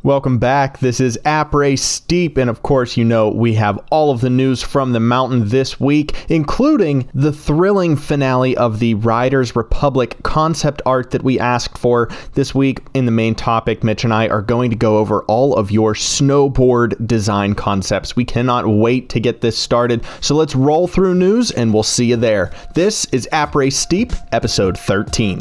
Welcome back. This is Après STEEP, and of course, you know we have all of the news from the mountain this week, including the thrilling finale of the Riders Republic concept art that we asked for this week. In the main topic, Mitch and I are going to go over all of your snowboard design concepts. We cannot wait to get this started, so let's roll through news and we'll see you there. This is Après STEEP, episode 13.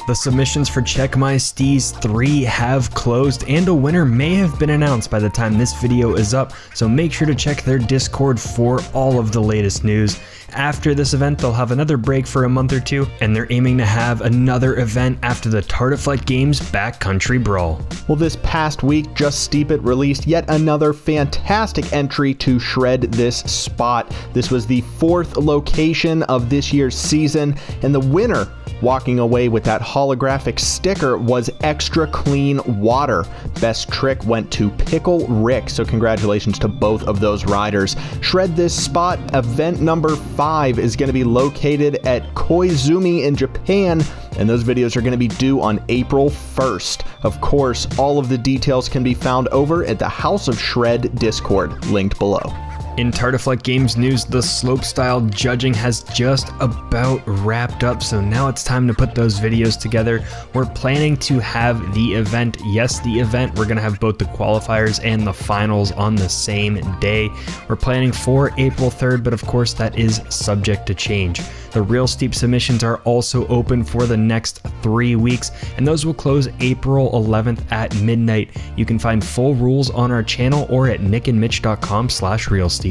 The submissions for Check My Steez 3 have closed, and a winner may have been announced by the time this video is up, so make sure to check their Discord for all of the latest news. After this event, they'll have another break for a month or two, and they're aiming to have another event after the Tartiflette Games Backcountry Brawl. Well, this past week, Just Steep It released yet another fantastic entry to shred this spot. This was the 4th location of this year's season, and the winner walking away with that holographic sticker was Extra Clean Water. Best trick went to Pickle Rick, so congratulations to both of those riders. Shred this spot. Event number 5 is going to be located at Koizumi in Japan, and those videos are going to be due on April 1st. Of course, all of the details can be found over at the House of Shred Discord, linked below. In Tartiflette Games news, the slopestyle judging has just about wrapped up, so now it's time to put those videos together. We're planning to have the event, yes, the event, we're going to have both the qualifiers and the finals on the same day. We're planning for April 3rd, but of course that is subject to change. The Real Steep submissions are also open for the next 3 weeks, and those will close April 11th at midnight. You can find full rules on our channel or at nickandmitch.com/realsteep.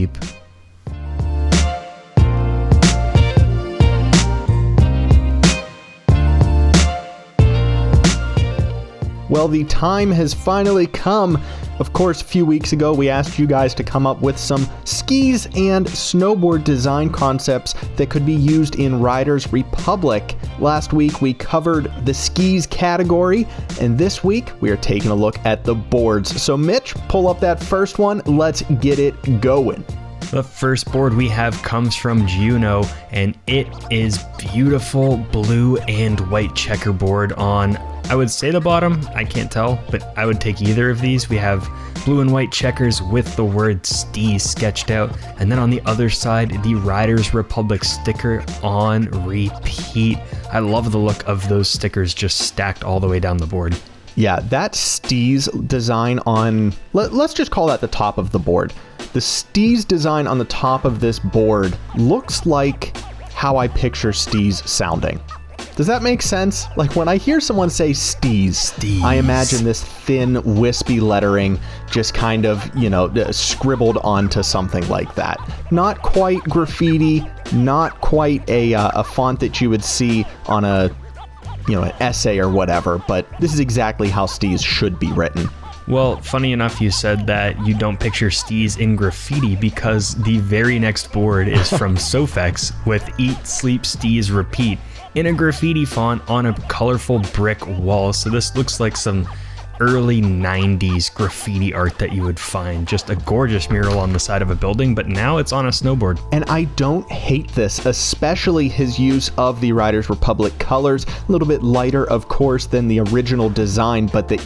Well, the time has finally come. Of course, a few weeks ago, we asked you guys to come up with some skis and snowboard design concepts that could be used in Riders Republic. Last week, we covered the skis category, and this week, we are taking a look at the boards. So Mitch, pull up that first one. Let's get it going. The first board we have comes from Juno, and it is beautiful blue and white checkerboard on, I would say the bottom, I can't tell, but I would take either of these. We have blue and white checkers with the word Steez sketched out, and then on the other side, the Riders Republic sticker on repeat. I love the look of those stickers just stacked all the way down the board. Yeah, that Steez design on, let's just call that the top of the board. The Steez design on the top of this board looks like how I picture Steez sounding. Does that make sense? Like when I hear someone say Steez, I imagine this thin, wispy lettering just kind of, scribbled onto something like that. Not quite graffiti, not quite a font that you would see on an essay or whatever, but this is exactly how Steez should be written. Well, funny enough, you said that you don't picture Steez in graffiti because the very next board is from Sofx with Eat, Sleep, Steez, Repeat in a graffiti font on a colorful brick wall. So this looks like some early 90s graffiti art that you would find. Just a gorgeous mural on the side of a building, but now it's on a snowboard. And I don't hate this, especially his use of the Riders Republic colors. A little bit lighter, of course, than the original design, but the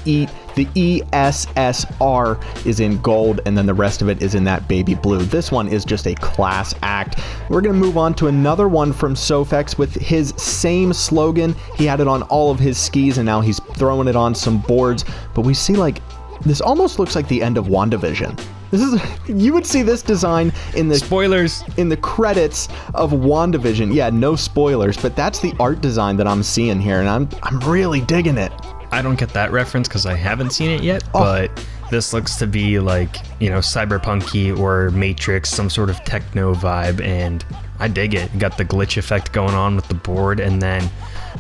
ESSR is in gold, and then the rest of it is in that baby blue. This one is just a class act. We're going to move on to another one from Sofx with his same slogan. He had it on all of his skis, and now he's throwing it on some boards. But we see, like, this almost looks like the end of WandaVision. This is, you would see this design in the spoilers in the credits of WandaVision. Yeah, no spoilers, but that's the art design that I'm seeing here, and I'm really digging it. I don't get that reference because I haven't seen it yet, but this looks to be like, cyberpunky or Matrix, some sort of techno vibe, and I dig it. You got the glitch effect going on with the board, and then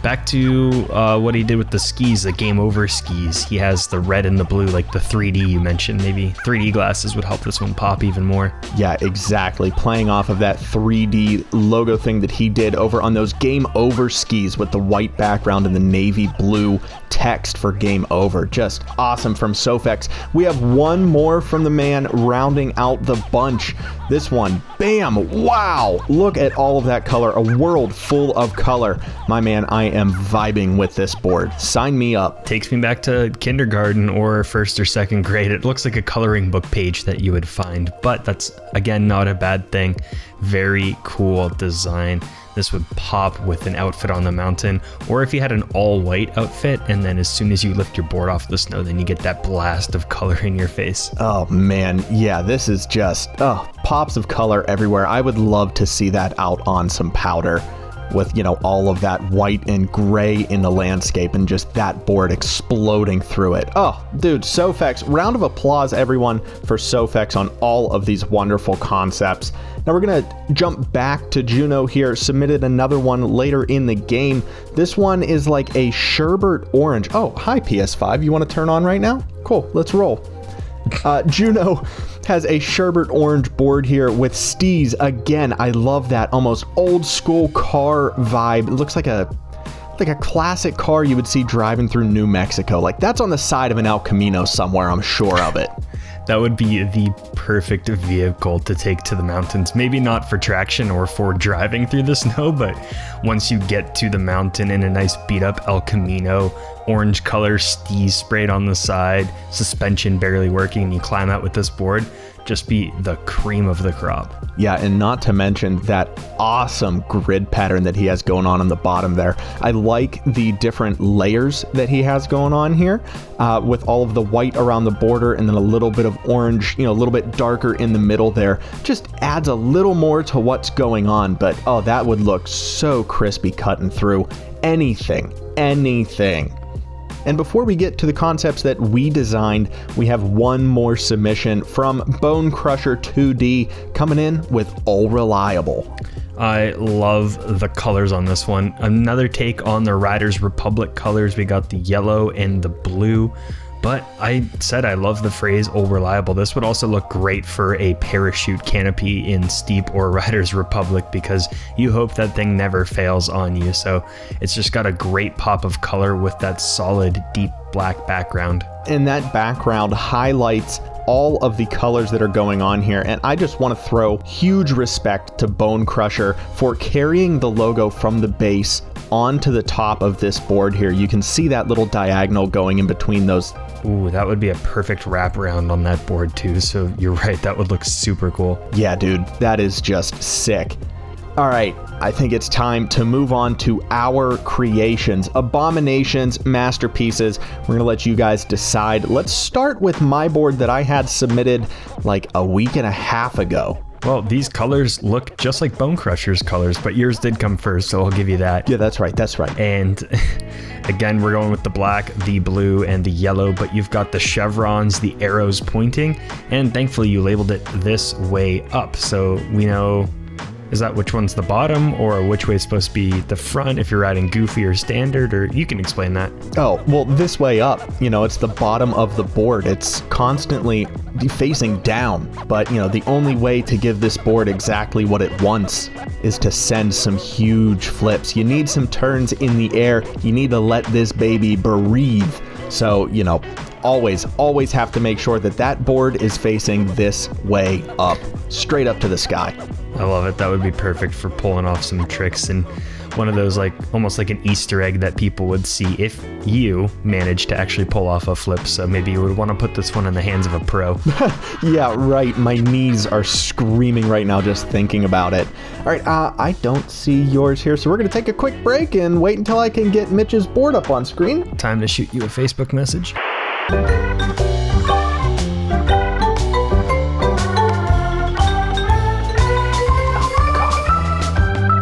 Back to what he did with the skis, the Game Over skis. He has the red and the blue, like the 3D you mentioned. Maybe 3D glasses would help this one pop even more. Yeah, exactly. Playing off of that 3D logo thing that he did over on those Game Over skis with the white background and the navy blue text for Game Over. Just awesome from Sofx. We have one more from the man rounding out the bunch. This one, bam, wow, look at all of that color, a world full of color. My man, I am vibing with this board. Sign me up. Takes me back to kindergarten or first or second grade. It looks like a coloring book page that you would find, but that's, again, not a bad thing. Very cool design. This would pop with an outfit on the mountain, or if you had an all-white outfit, and then as soon as you lift your board off the snow, then you get that blast of color in your face. Oh man, yeah, this is just, pops of color everywhere. I would love to see that out on some powder with, you know, all of that white and gray in the landscape and just that board exploding through it. Oh, dude, Sofx, round of applause everyone for Sofx on all of these wonderful concepts. Now we're gonna jump back to Juno here, submitted another one later in the game. This one is like a sherbet orange. Oh, hi PS5, you wanna turn on right now? Cool, let's roll. Juno has a sherbet orange board here with stees. Again, I love that almost old school car vibe. It looks like a classic car you would see driving through New Mexico. Like that's on the side of an El Camino somewhere, I'm sure of it. That would be the perfect vehicle to take to the mountains. Maybe not for traction or for driving through the snow, but once you get to the mountain in a nice beat up El Camino, orange color stees sprayed on the side, suspension barely working, and you climb out with this board, just be the cream of the crop. Yeah, and not to mention that awesome grid pattern that he has going on the bottom there. I like the different layers that he has going on here with all of the white around the border and then a little bit of orange, you know, a little bit darker in the middle there. Just adds a little more to what's going on, but oh, that would look so crispy cutting through anything. And before we get to the concepts that we designed, we have one more submission from Bone Crusher 2D coming in with All Reliable. I love the colors on this one. Another take on the Riders Republic colors. We got the yellow and the blue. But I said I love the phrase "all reliable." This would also look great for a parachute canopy in Steep or Riders Republic because you hope that thing never fails on you. So it's just got a great pop of color with that solid deep black background. And that background highlights all of the colors that are going on here, and I just want to throw huge respect to Bone Crusher for carrying the logo from the base onto the top of this board here. You can see that little diagonal going in between those. Ooh, that would be a perfect wraparound on that board too, so you're right, that would look super cool. Yeah, dude, that is just sick. All right, I think it's time to move on to our creations, abominations, masterpieces. We're gonna let you guys decide. Let's start with my board that I had submitted like a week and a half ago. Well, these colors look just like Bone Crusher's colors, but yours did come first, so I'll give you that. Yeah, that's right, that's right. And again, we're going with the black, the blue, and the yellow, but you've got the chevrons, the arrows pointing, and thankfully you labeled it this way up, so we know, is that which one's the bottom or which way is supposed to be the front if you're riding goofy or standard, or you can explain that. Oh, well, this way up, you know, it's the bottom of the board. It's constantly facing down, but you know, the only way to give this board exactly what it wants is to send some huge flips. You need some turns in the air. You need to let this baby breathe. So, you know, always have to make sure that that board is facing this way up, straight up to the sky. I love it. That would be perfect for pulling off some tricks and one of those, like almost like an Easter egg that people would see if you managed to actually pull off a flip. So maybe you would want to put this one in the hands of a pro. Yeah, right. My knees are screaming right now just thinking about it. All right, I don't see yours here, so we're going to take a quick break and wait until I can get Mitch's board up on screen. Time to shoot you a Facebook message.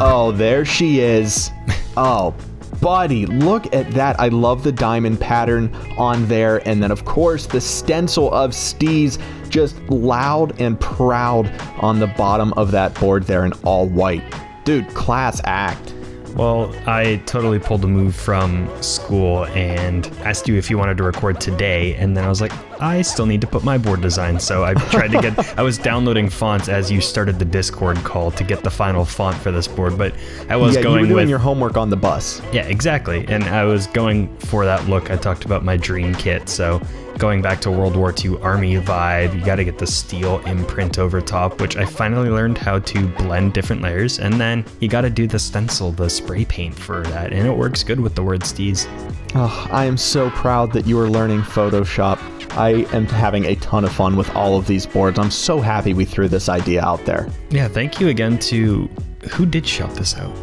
Oh, there she is. Oh, buddy, look at that. I love the diamond pattern on there. And then, of course, the stencil of Steez, just loud and proud on the bottom of that board there in all white. Dude, class act. Well, I totally pulled a move from school and asked you if you wanted to record today, and then I was like, I still need to put my board design. So I tried to get, I was downloading fonts as you started the Discord call to get the final font for this board, but I was going you were doing with your homework on the bus. Yeah, exactly. And I was going for that look. I talked about my dream kit. So going back to World War II Army vibe, you got to get the steel imprint over top, which I finally learned how to blend different layers. And then you got to do the stencil, the spray paint for that. And it works good with the word stees. Oh, I am so proud that you are learning Photoshop. I am having a ton of fun with all of these boards. I'm so happy we threw this idea out there. Yeah, thank you again to who did shout this out?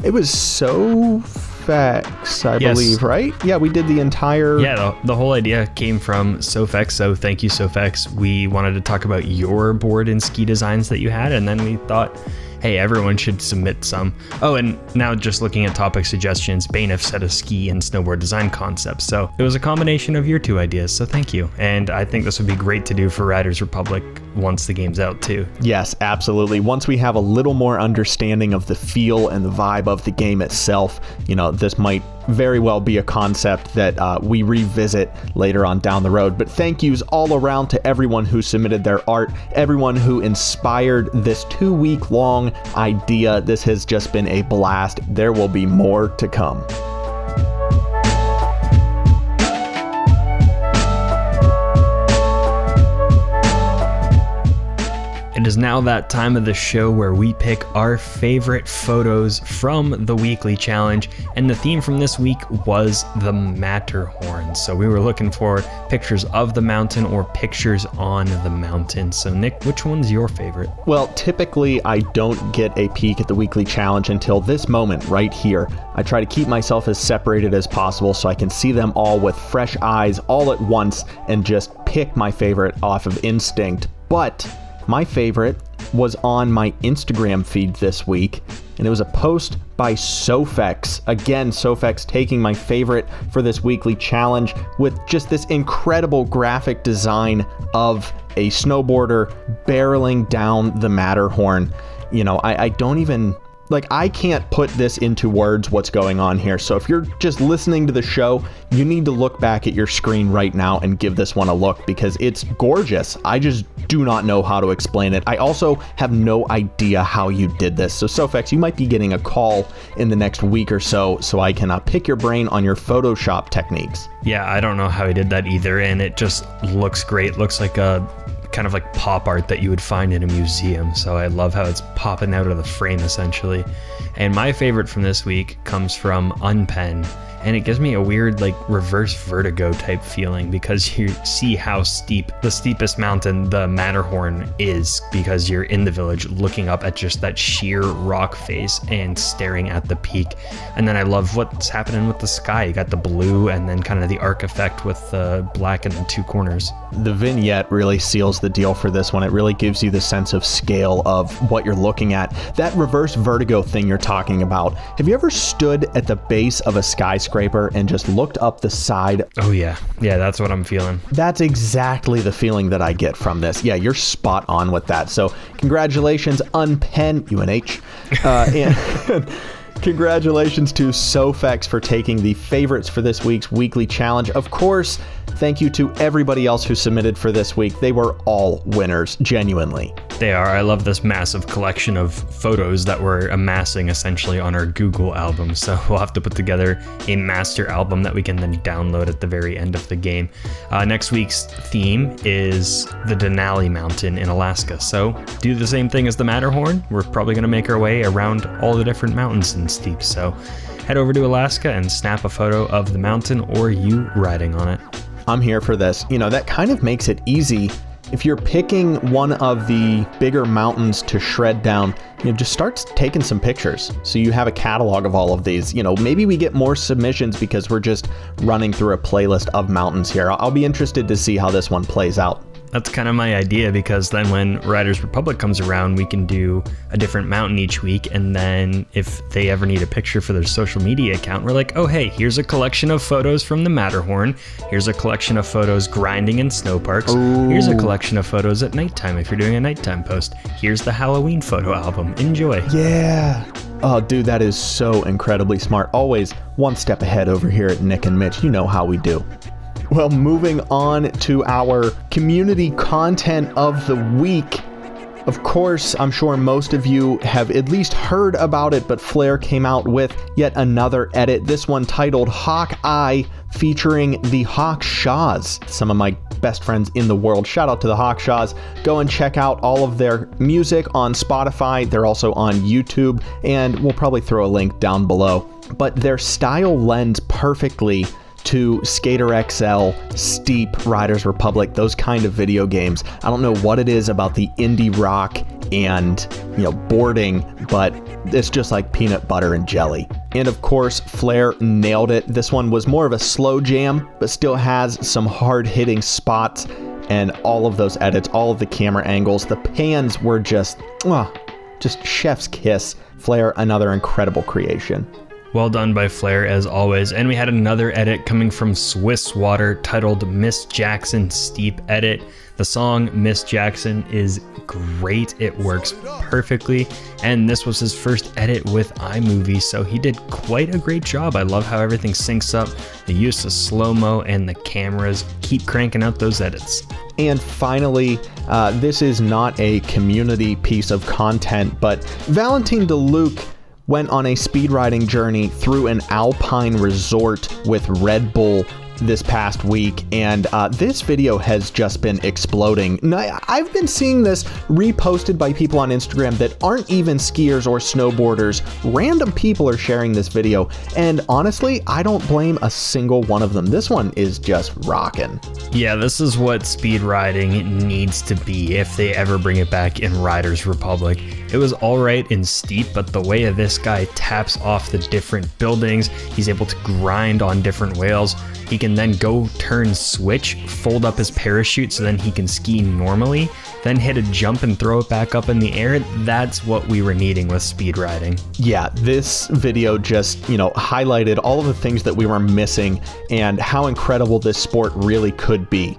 It was SoFX, I believe, right? Yeah, we did the entire... Yeah, the whole idea came from SoFX, so thank you, SoFX. We wanted to talk about your board and ski designs that you had, and then we thought, hey, everyone should submit some. Oh, and now just looking at topic suggestions, Bainif said a ski and snowboard design concept. So it was a combination of your two ideas, so thank you. And I think this would be great to do for Riders Republic once the game's out too. Yes, absolutely. Once we have a little more understanding of the feel and the vibe of the game itself, this might very well be a concept that we revisit later on down the road. But thank yous all around to everyone who submitted their art, everyone who inspired this 2-week-long idea. This has just been a blast. There will be more to come. It is now that time of the show where we pick our favorite photos from the weekly challenge, and the theme from this week was the Matterhorn. So we were looking for pictures of the mountain or pictures on the mountain. So Nick, which one's your favorite? Well, typically I don't get a peek at the weekly challenge until this moment right here. I try to keep myself as separated as possible so I can see them all with fresh eyes all at once and just pick my favorite off of instinct. But my favorite was on my Instagram feed this week, and it was a post by SoFX. Again, SoFX taking my favorite for this weekly challenge with just this incredible graphic design of a snowboarder barreling down the Matterhorn. I don't even... I can't put this into words what's going on here. So if you're just listening to the show, you need to look back at your screen right now and give this one a look because it's gorgeous. I just do not know how to explain it. I also have no idea how you did this. So SoFX, you might be getting a call in the next week or so I can pick your brain on your Photoshop techniques. Yeah, I don't know how he did that either, and it just looks great. Looks like a kind of like pop art that you would find in a museum. So I love how it's popping out of the frame essentially. And my favorite from this week comes from Unpen, and it gives me a weird reverse vertigo type feeling because you see how steep the steepest mountain, the Matterhorn, is because you're in the village looking up at just that sheer rock face and staring at the peak. And then I love what's happening with the sky. You got the blue and then kind of the arc effect with the black in the two corners. The vignette really seals the deal for this one. It really gives you the sense of scale of what you're looking at. That reverse vertigo thing you're talking about. Have you ever stood at the base of a skyscraper and just looked up the side? Oh yeah, that's what I'm feeling. That's exactly the feeling that I get from this. Yeah, you're spot on with that. So congratulations, Unpen, UNH, and congratulations to SoFX for taking the favorites for this week's weekly challenge. Of course, thank you to everybody else who submitted for this week. They were all winners, genuinely. They are. I love this massive collection of photos that we're amassing essentially on our Google album. So we'll have to put together a master album that we can then download at the very end of the game. Next week's theme is the Denali Mountain in Alaska. So do the same thing as the Matterhorn. We're probably going to make our way around all the different mountains and steeps. So head over to Alaska and snap a photo of the mountain or you riding on it. I'm here for this. That kind of makes it easy. If you're picking one of the bigger mountains to shred down, just start taking some pictures so you have a catalog of all of these. Maybe we get more submissions because we're just running through a playlist of mountains here. I'll be interested to see how this one plays out. That's kind of my idea, because then when Riders Republic comes around, we can do a different mountain each week, and then if they ever need a picture for their social media account, we're like, oh hey, here's a collection of photos from the Matterhorn, here's a collection of photos grinding in snow parks, here's a collection of photos at nighttime if you're doing a nighttime post, here's the Halloween photo album, enjoy. Yeah, Oh, dude, that is so incredibly smart. Always one step ahead over here at Nick and Mitch. You know how we do. Well, moving on to our community content of the week. Of course, I'm sure most of you have at least heard about it, but Flare came out with yet another edit. This one titled Hawkeye, featuring the Hawkshaws, some of my best friends in the world. Shout out to the Hawkshaws. Go and check out all of their music on Spotify. They're also on YouTube, and we'll probably throw a link down below. But their style lends perfectly to Skater XL, Steep, Riders Republic, those kind of video games. I don't know what it is about the indie rock and, boarding, but it's just like peanut butter and jelly. And of course, Flare nailed it. This one was more of a slow jam, but still has some hard-hitting spots, and all of those edits, all of the camera angles, the pans were just chef's kiss. Flare, another incredible creation. Well done by Flare as always. And we had another edit coming from Swiss Water titled Miss Jackson Steep Edit. The song Miss Jackson is great. It works perfectly. And this was his first edit with iMovie, so he did quite a great job. I love how everything syncs up, the use of slow-mo, and the cameras. Keep cranking out those edits. And finally, this is not a community piece of content, but Valentine DeLuc went on a speed riding journey through an alpine resort with Red Bull this past week, and this video has just been exploding. Now, I've been seeing this reposted by people on Instagram that aren't even skiers or snowboarders. Random people are sharing this video, and honestly, I don't blame a single one of them. This one is just rocking. Yeah, this is what speed riding needs to be if they ever bring it back in Riders Republic. It was alright in Steep, but the way this guy taps off the different buildings, he's able to grind on different rails. He can then go turn switch, fold up his parachute so then he can ski normally, then hit a jump and throw it back up in the air. That's what we were needing with speed riding. Yeah, this video just, highlighted all of the things that we were missing and how incredible this sport really could be.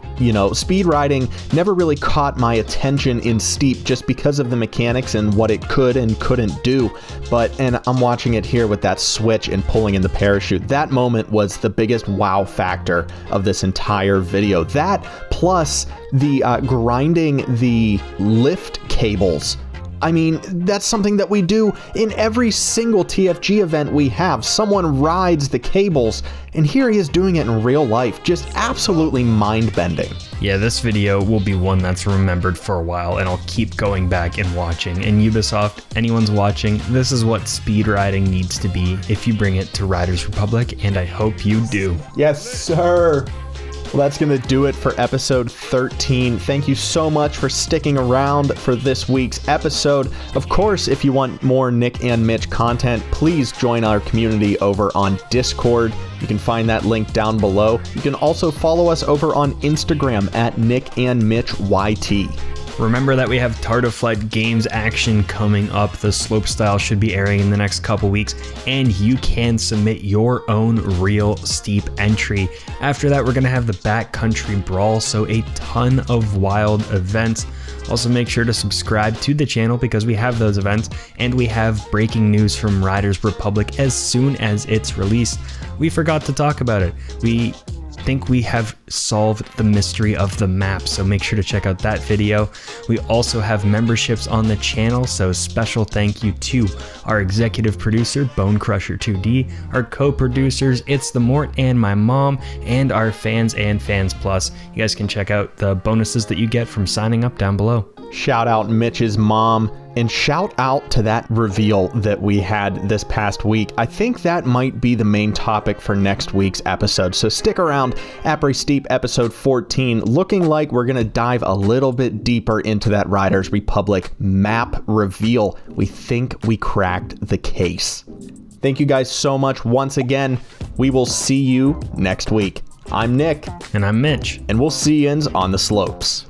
Speed riding never really caught my attention in Steep just because of the mechanics and what it could and couldn't do. And I'm watching it here with that switch and pulling in the parachute. That moment was the biggest wow factor of this entire video. That plus the grinding the lift cables. I mean, that's something that we do in every single TFG event we have. Someone rides the cables, and here he is doing it in real life. Just absolutely mind-bending. Yeah, this video will be one that's remembered for a while, and I'll keep going back and watching. And Ubisoft, anyone's watching, this is what speed riding needs to be if you bring it to Riders Republic, and I hope you do. Yes, sir. Well, that's going to do it for episode 13. Thank you so much for sticking around for this week's episode. Of course, if you want more Nick and Mitch content, please join our community over on Discord. You can find that link down below. You can also follow us over on Instagram at Nick and Mitch YT. Remember that we have Tart of Flight Games action coming up. The slopestyle should be airing in the next couple weeks, and you can submit your own real Steep entry. After that, we're going to have the Backcountry Brawl, so a ton of wild events. Also, make sure to subscribe to the channel because we have those events, and we have breaking news from Riders Republic as soon as it's released. We forgot to talk about it. We think we have solved the mystery of the map, so make sure to check out that video. We also have memberships on the channel, so special thank you to our executive producer Bonecrusher 2D, our co-producers It's the Mort and my mom, and our fans and Fans Plus. You guys can check out the bonuses that you get from signing up down below. Shout out Mitch's mom, and shout out to that reveal that we had this past week. I think that might be the main topic for next week's episode, so stick around. Après STEEP episode 14, looking like we're going to dive a little bit deeper into that Riders Republic map reveal. We think we cracked the case. Thank you guys so much once again. We will see you next week. I'm Nick. And I'm Mitch. And we'll see yous on the slopes.